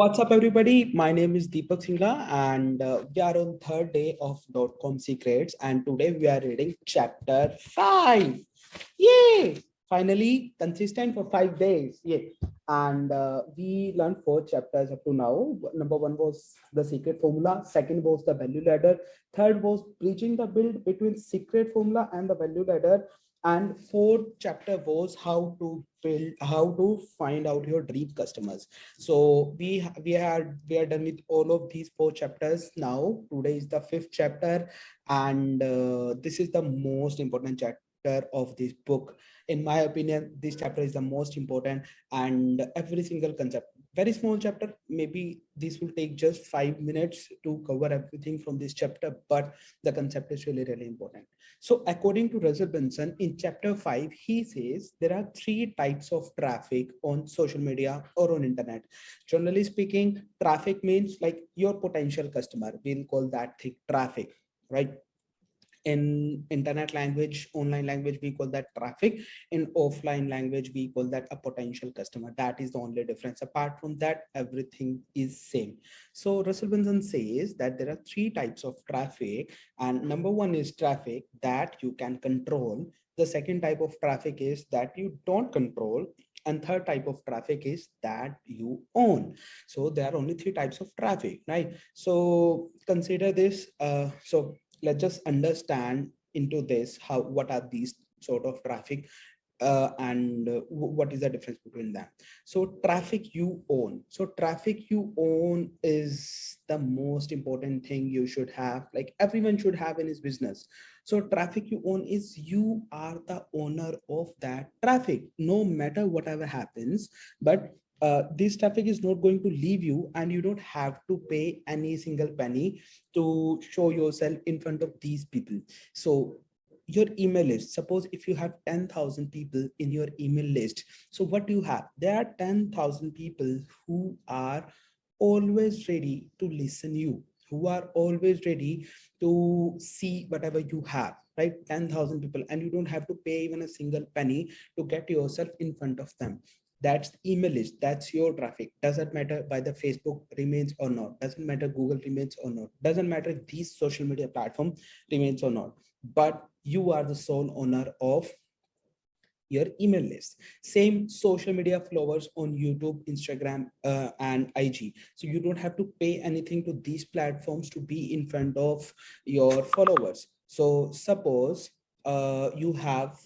What's up, everybody? My name is Deepak Singla, and we are on third day of .com secrets. And today we are reading chapter 5. Yay! Finally, consistent for 5 days. Yay! And we learned 4 chapters up to now. Number one was the secret formula. Second was the value ladder. Third was bridging the build between secret formula and the value ladder. And fourth chapter was how to find out your dream customers. So we are done with all of these 4 chapters now. Today is the fifth chapter, and this is the most important chapter of this book. In my opinion, this chapter is the most important, and every single concept, very small chapter, maybe this will take just 5 minutes to cover everything from this chapter, but the concept is really, really important. So according to Russell Benson, in chapter 5, he says there are 3 types of traffic on social media or on internet. Generally speaking, traffic means like your potential customer. We'll call that thing traffic, right? In internet language, online language, we call that traffic. In offline language, we call that a potential customer. That is the only difference. Apart from that, everything is same. So Russell Benson says that there are 3 types of traffic, and number one is traffic that you can control. The second type of traffic is that you don't control, and third type of traffic is that you own. So there are only 3 types of traffic, right? So consider this. So let's just understand into this, how what are these sort of traffic, and what is the difference between them. So traffic you own. So traffic you own is the most important thing you should have, like everyone should have in his business. So traffic you own is you are the owner of that traffic, no matter whatever happens. But this traffic is not going to leave you, and you don't have to pay any single penny to show yourself in front of these people. So your email list, suppose if you have 10,000 people in your email list, so what do you have? There are 10,000 people who are always ready to listen you, who are always ready to see whatever you have, right? 10,000 people, and you don't have to pay even a single penny to get yourself in front of them. That's the email list. That's your traffic. Doesn't matter whether Facebook remains or not. Doesn't matter Google remains or not. Doesn't matter if these social media platform remains or not. But you are the sole owner of your email list. Same social media followers on YouTube, Instagram, and IG. So you don't have to pay anything to these platforms to be in front of your followers. So suppose you have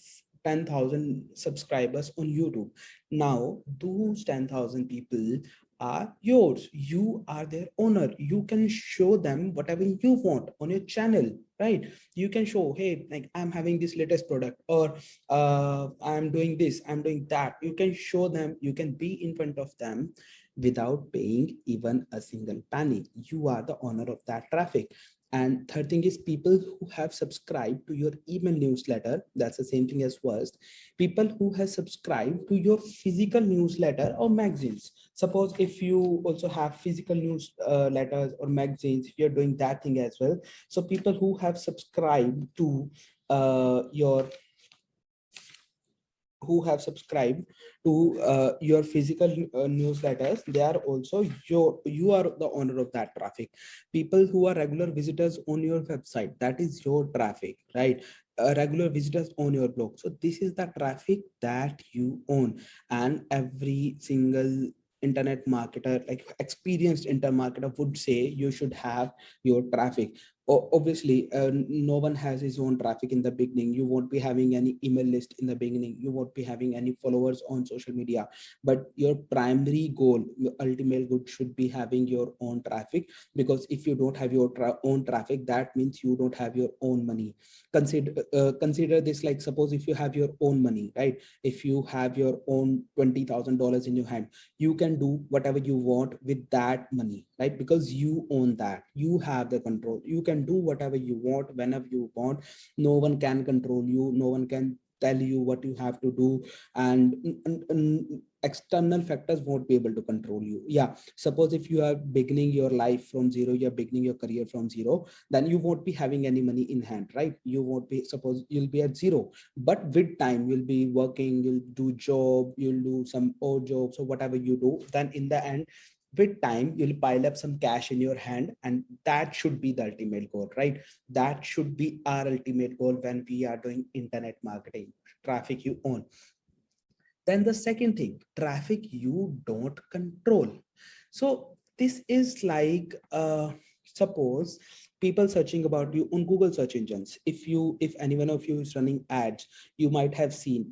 10,000 subscribers on YouTube. Now those 10,000 people are yours. You are their owner. You can show them whatever you want on your channel, right? You can show, hey, like I'm having this latest product, or I'm doing this, I'm doing that. You can show them, you can be in front of them without paying even a single penny. You are the owner of that traffic. And third thing is people who have subscribed to your email newsletter. That's the same thing as first. People who have subscribed to your physical newsletter or magazines. Suppose if you also have physical news letters or magazines, if you're doing that thing as well. So people who have subscribed to your who have subscribed to your physical newsletters, they are also you are the owner of that traffic. People who are regular visitors on your website, that is your traffic, right? Regular visitors on your blog, so this is the traffic that you own. And every single internet marketer, like experienced internet marketer, would say you should have your traffic. Obviously, no one has his own traffic in the beginning. You won't be having any email list in the beginning. You won't be having any followers on social media. But your primary goal, your ultimate goal, should be having your own traffic. Because if you don't have your own traffic, that means you don't have your own money. Consider this, like suppose if you have your own money, right? If you have your own $20,000 in your hand, you can do whatever you want with that money, right? Because you own that, you have the control. You can do whatever you want whenever you want. No one can control you, no one can tell you what you have to do. And external factors won't be able to control you. Yeah, suppose if you are beginning your life from zero, you're beginning your career from zero, then you won't be having any money in hand, right? You won't be, suppose you'll be at zero. But with time, you'll be working, you'll do job, you'll do some odd jobs or whatever you do, then in the end with time you'll pile up some cash in your hand, and that should be the ultimate goal, right? That should be our ultimate goal when we are doing internet marketing. Traffic you own. Then the second thing, traffic you don't control. So this is like, suppose people searching about you on Google search engines. If any one of you is running ads, you might have seen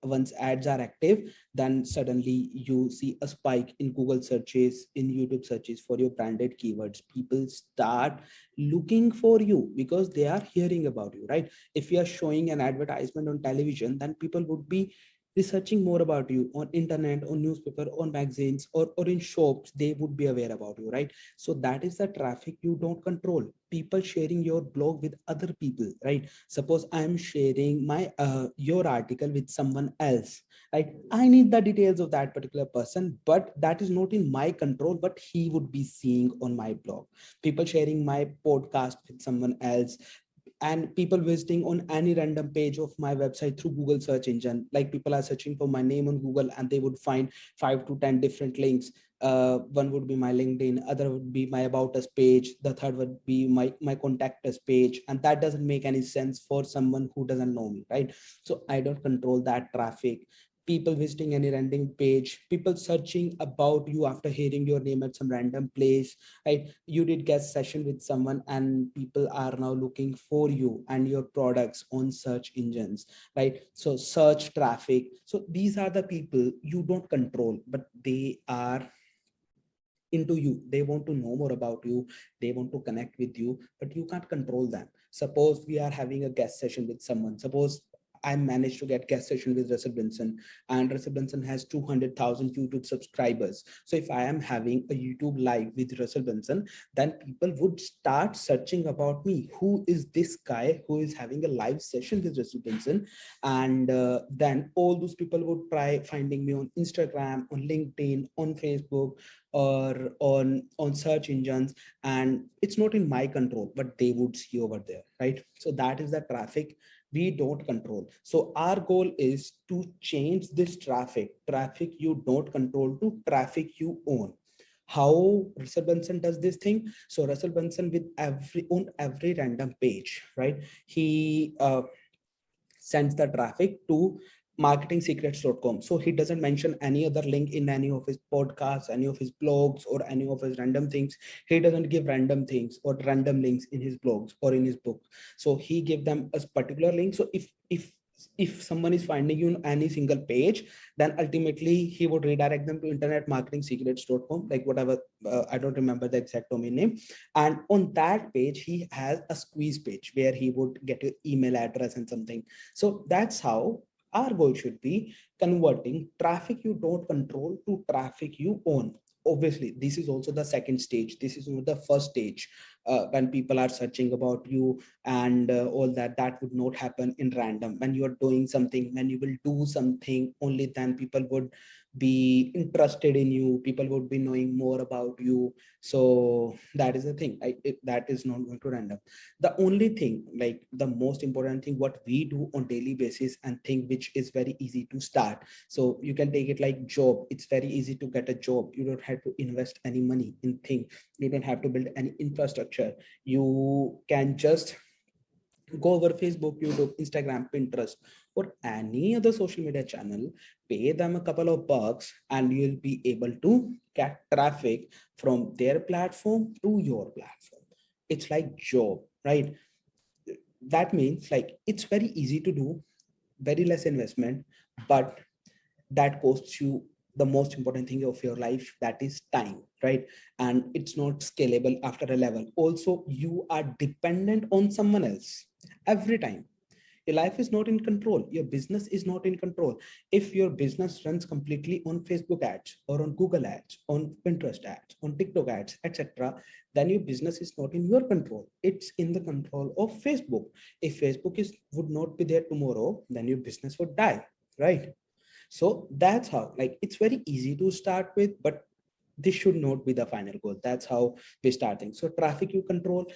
once ads are active, then suddenly you see a spike in Google searches, in YouTube searches for your branded keywords. People start looking for you because they are hearing about you, right? If you are showing an advertisement on television, then people would be researching more about you on internet, on newspaper, on magazines, or in shops. They would be aware about you, right? So that is the traffic you don't control. People sharing your blog with other people, right? Suppose I'm sharing my your article with someone else, right? I need the details of that particular person, but that is not in my control, but he would be seeing on my blog. People sharing my podcast with someone else, and people visiting on any random page of my website through Google search engine. Like people are searching for my name on Google, and they would find 5 to 10 different links. One would be my LinkedIn, other would be my about us page, the third would be my contact us page, and that doesn't make any sense for someone who doesn't know me, right? So I don't control that traffic. People visiting any random page, people searching about you after hearing your name at some random place, right? You did guest session with someone, and people are now looking for you and your products on search engines, right? So search traffic. So these are the people you don't control, but they are into you. They want to know more about you, they want to connect with you, but you can't control them. Suppose we are having a guest session with someone. Suppose I managed to get guest session with Russell Brunson, and Russell Brunson has 200,000 YouTube subscribers. So if I am having a YouTube live with Russell Brunson, then people would start searching about me. Who is this guy who is having a live session with Russell Brunson? And then all those people would try finding me on Instagram, on LinkedIn, on Facebook, or on search engines, and it's not in my control, but they would see over there, right? So that is the traffic we don't control. So our goal is to change this traffic you don't control, to traffic you own. How Russell Brunson does this thing? So Russell Brunson, with every random page, right, he sends the traffic to marketingsecrets.com. So he doesn't mention any other link in any of his podcasts, any of his blogs, or any of his random things. He doesn't give random things or random links in his blogs or in his book. So he give them a particular link. So if someone is finding you on any single page, then ultimately he would redirect them to internetmarketingsecrets.com, like whatever, I don't remember the exact domain name. And on that page he has a squeeze page where he would get your email address and something. So that's how our goal should be, converting traffic you don't control to traffic you own. Obviously this is also the second stage, this is not the first stage. When people are searching about you and all that, that would not happen in random. When you are doing something, when you will do something, only then people would be interested in you, people would be knowing more about you. So that is the thing, that is not going to random. The only thing, like the most important thing what we do on daily basis, and thing which is very easy to start. So you can take it like job. It's very easy to get a job. You don't have to invest any money in thing, you don't have to build any infrastructure. You can just go over Facebook, YouTube, Instagram, Pinterest, or any other social media channel, pay them a couple of bucks, and you'll be able to get traffic from their platform to your platform. It's like job, right? That means like it's very easy to do, very less investment, but that costs you the most important thing of your life, that is time, right? And it's not scalable after a level. Also you are dependent on someone else every time. Your life is not in control, your business is not in control. If your business runs completely on Facebook ads, or on Google ads, on Pinterest ads, on TikTok ads, etc., then your business is not in your control, it's in the control of Facebook. If Facebook is would not be there tomorrow, then your business would die, right? So that's how, like, it's very easy to start with, but this should not be the final goal. That's how we start things. So traffic you control,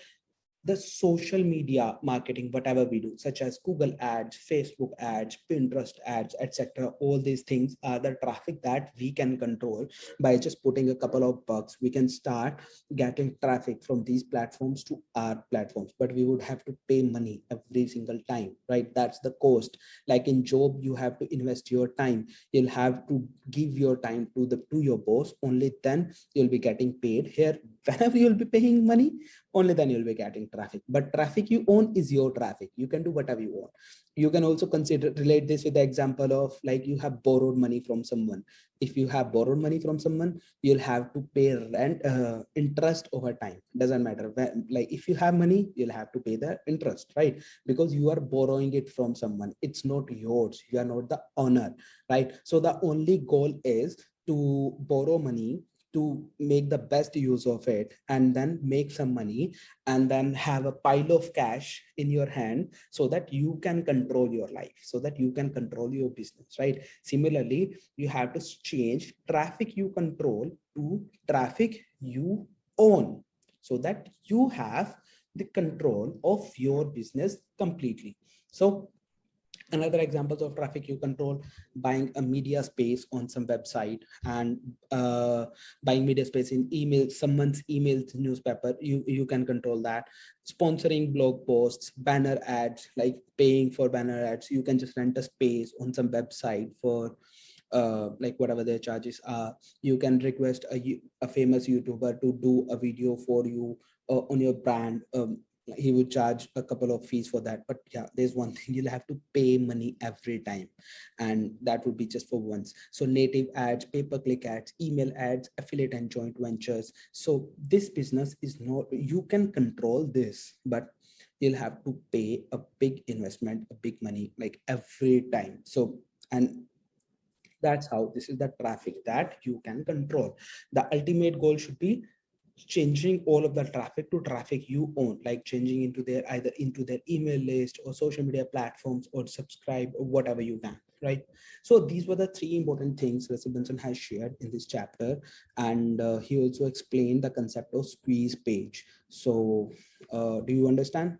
the social media marketing, whatever we do, such as Google ads, Facebook ads, Pinterest ads, etc. All these things are the traffic that we can control. By just putting a couple of bucks, we can start getting traffic from these platforms to our platforms, but we would have to pay money every single time, right? That's the cost. Like in job, you have to invest your time. You'll have to give your time to your boss. Only then you'll be getting paid. Here, whenever you'll be paying money, only then you'll be getting traffic. But traffic you own is your traffic. You can do whatever you want. You can also consider relate this with the example of like you have borrowed money from someone. If you have borrowed money from someone, you'll have to pay rent, interest over time. Doesn't matter like if you have money, you'll have to pay the interest, right? Because you are borrowing it from someone. It's not yours. You are not the owner, right? So the only goal is to borrow money, to make the best use of it, and then make some money, and then have a pile of cash in your hand, so that you can control your life, so that you can control your business, right? Similarly, you have to change traffic you control to traffic you own, so that you have the control of your business completely. So another examples of traffic you control: buying a media space on some website, and buying media space in email, someone's email newspaper, you can control that. Sponsoring blog posts, banner ads, like paying for banner ads, you can just rent a space on some website for like whatever their charges are. You can request a famous YouTuber to do a video for you on your brand. He would charge a couple of fees for that, but yeah, there's one thing: you'll have to pay money every time, and that would be just for once. So native ads, pay-per-click ads, email ads, affiliate and joint ventures. So this business is not, you can control this, but you'll have to pay a big investment, a big money, like every time. So, and that's how, this is the traffic that you can control. The ultimate goal should be changing all of the traffic to traffic you own, like changing into their, either into their email list or social media platforms, or subscribe, or whatever you can, right? So these were the three important things Russell Brunson has shared in this chapter. And he also explained the concept of squeeze page. So do you understand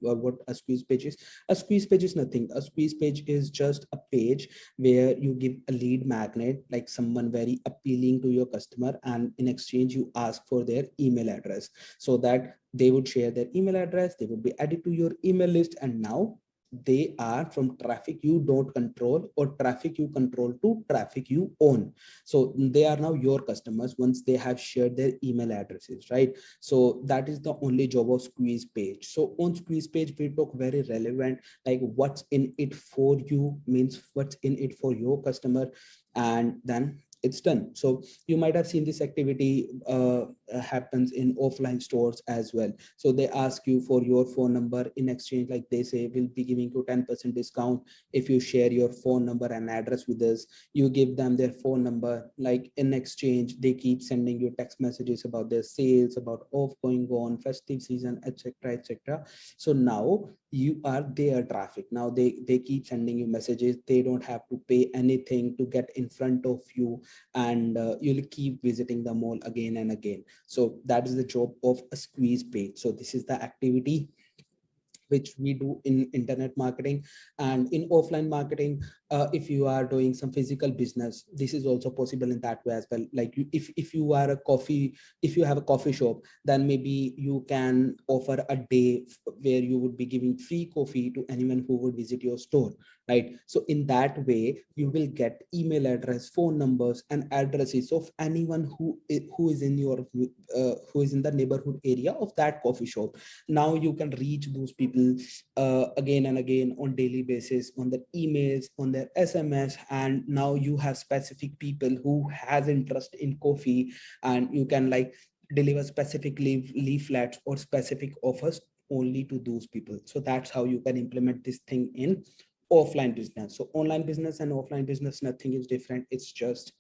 what a squeeze page is? A squeeze page is nothing. A squeeze page is just a page where you give a lead magnet, like someone very appealing to your customer, and in exchange you ask for their email address, so that they would share their email address, they would be added to your email list, and now they are from traffic you don't control, or traffic you control, to traffic you own. So they are now your customers once they have shared their email addresses, right? So that is the only job of squeeze page. So on squeeze page, we talk very relevant, like what's in it for you, means what's in it for your customer, and then it's done. So you might have seen this activity happens in offline stores as well. So they ask you for your phone number. In exchange, like they say, we'll be giving you 10% discount if you share your phone number and address with us. You give them their phone number, like in exchange they keep sending you text messages about their sales, about off going on, festive season, etc, etc. So now you are their traffic. Now they keep sending you messages. They don't have to pay anything to get in front of you, and you'll keep visiting the mall again and again. So that is the job of a squeeze page. So this is the activity which we do in internet marketing. And in offline marketing, if you are doing some physical business, this is also possible in that way as well. Like if you are a coffee, if you have a coffee shop, then maybe you can offer a day where you would be giving free coffee to anyone who would visit your store, right? So in that way you will get email address, phone numbers, and addresses of anyone who is in your who is in the neighborhood area of that coffee shop. Now you can reach those people again and again on daily basis, on their emails, on their SMS, and now you have specific people who has interest in coffee, and you can like deliver specific leaflets or specific offers only to those people. So that's how you can implement this thing in offline business. So online business and offline business, nothing is different. It's just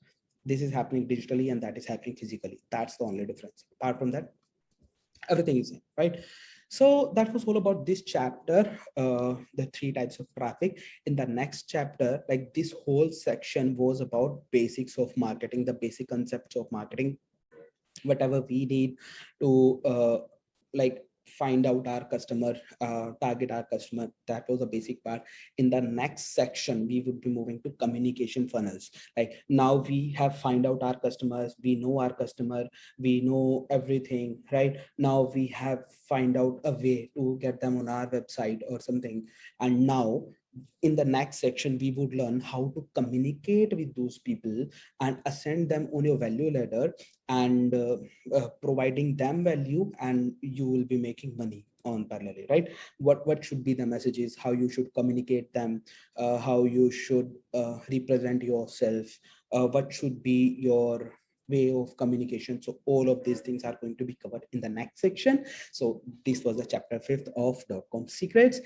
this is happening digitally and that is happening physically. That's the only difference. Apart from that, everything is same, right? So that was all about this chapter, the three types of traffic. In the next chapter, like this whole section was about basics of marketing, the basic concepts of marketing, whatever we need to like find out our customer, target our customer. That was a basic part. In the next section, we would be moving to communication funnels. Like now we have find out our customers, we know our customer, we know everything, right? Now we have find out a way to get them on our website or something. And now in the next section, we would learn how to communicate with those people and ascend them on your value ladder, and providing them value, and you will be making money on parallelly, right? What should be the messages, how you should communicate them, how you should represent yourself, what should be your way of communication. So all of these things are going to be covered in the next section. So this was the chapter 5th of .com secrets.